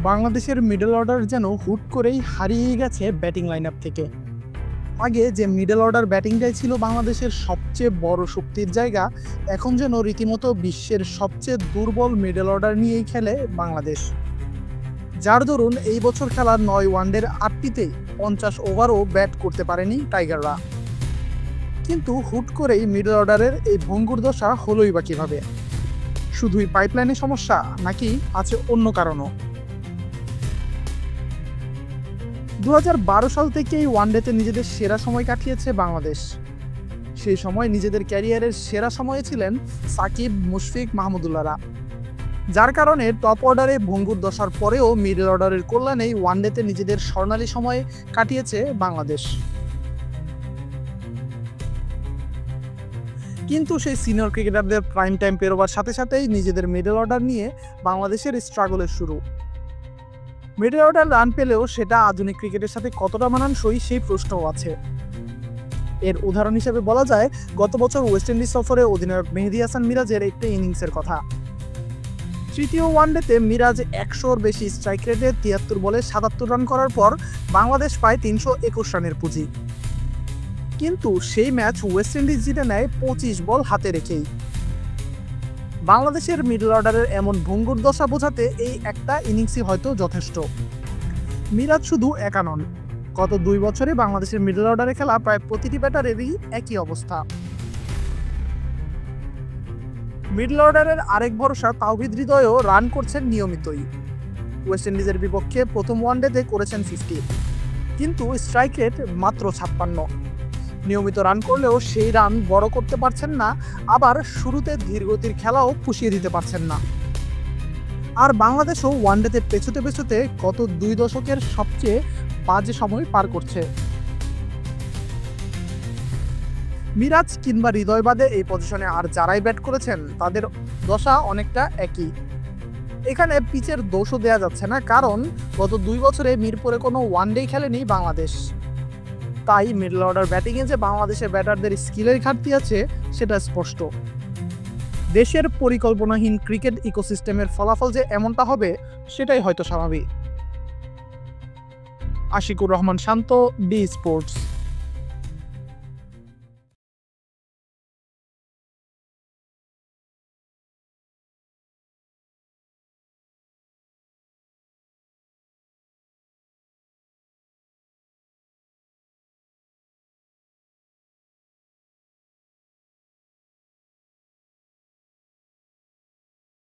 বাংলাদেশের middle order যেন হুট করেই হারিয়ে গেছে ব্যাটিং লাইনআপ থেকে। আগে যে মিডল অর্ডার ব্যাটিংটাই ছিল বাংলাদেশের সবচেয়ে বড় শক্তির জায়গা, এখন যেন রীতিমতো বিশ্বের সবচেয়ে দুর্বল মিডল অর্ডার নিয়েই খেলে বাংলাদেশ। যার দরুন এই বছর খেলার 9 ওয়ানডের 8টিতেই 50 ওভারও ব্যাট করতে পারেনি টাইগাররা। কিন্তু হুট করেই মিডল অর্ডারের এই ভঙ্গুর দশা হলোই বা কিভাবে? শুধুই পাইপলাইনের সমস্যা, নাকি আছে অন্য কারণও? 2012 সাল থেকেই ওয়ানডেতে নিজেদের সেরা সময় কাটিয়েছে বাংলাদেশ। সেই সময় নিজেদের ক্যারিয়ারের সেরা সময়ে ছিলেন সাকিব, মুশফিক, মাহমুদুল্লাহরা। যার কারণে টপ অর্ডারে ভঙ্গুর দশার পরেও মিডল অর্ডারের কল্যাণেই ওয়ানডেতে নিজেদের স্বর্ণালী সময় কাটিয়েছে বাংলাদেশ। কিন্তু সেই সিনিয়র ক্রিকেটারদের প্রাইম টাইম পেরোবার সাথে সাথেই নিজেদের মিডল অর্ডার নিয়ে বাংলাদেশের স্ট্রাগলের শুরু। মিডল অর্ডার রান পেলেও সেটা আধুনিক ক্রিকেটের সাথে কতটা মানানসই সেই প্রশ্নও আছে। এর উদাহরণ হিসেবে বলা যায় গত বছর ওয়েস্ট ইন্ডিজ সফরে অধিনায়ক মেহেদী হাসান মিরাজের একটি ইনিংসের কথা। তৃতীয় ওয়ানডেতে মিরাজ 100-র বেশি স্ট্রাইক রেটে 73 বলে 77 রান করার পর বাংলাদেশ পায় 321 রানের পুঁজি। কিন্তু সেই ম্যাচ ওয়েস্ট ইন্ডিজ জিতে নেয় 25 বল হাতে রেখেই। বাংলাদেশের মিডল অর্ডারের এমন ভঙ্গুর দশা বোঝাতে এই একটা ইনিংসই হয়তো যথেষ্ট। মিরাজ শুধু একা নন, গত 2 বছরে বাংলাদেশের মিডল অর্ডারে খেলা প্রায় প্রতিটি ব্যাটারেরই একই অবস্থা। মিডল অর্ডারের আরেক ভরসা তাওহিদ হৃদয়ও রান করছেন নিয়মিতই। ওয়েস্ট ইন্ডিজের বিপক্ষে প্রথম ওয়ানডেতে করেছেন 50, কিন্তু স্ট্রাইক রেট মাত্র 56। নিয়মিত রান করলেও সেই রান বড় করতে পারছেন না, আবার শুরুতে ধীরগতির খেলাও পুষিয়ে দিতে পারছেন না। আর বাংলাদেশও ওয়ানডেতে পেছোতে পেছোতে গত 2 দশকের সবচেয়ে বাজে সময় পার করছে। মিরাজ কিংবা হৃদয় বাদে এই পজিশনে আর যারাই ব্যাট করেছেন তাদের দশা অনেকটা একই। এখানে পিচের দোষও দেওয়া যাচ্ছে না, কারণ গত 2 বছরে মিরপুরে কোনো ওয়ানডেই খেলেনি বাংলাদেশ। তাই মিডল অর্ডার ব্যাটিংয়ে যে বাংলাদেশের ব্যাটারদের স্কিলের ঘাটতি আছে সেটা স্পষ্ট। দেশের পরিকল্পনাহীন ক্রিকেট ইকোসিস্টেমের ফলাফল যে এমনটা হবে সেটাই হয়তো স্বাভাবিক। আশিকুর রহমান শান্ত, বি স্পোর্টস।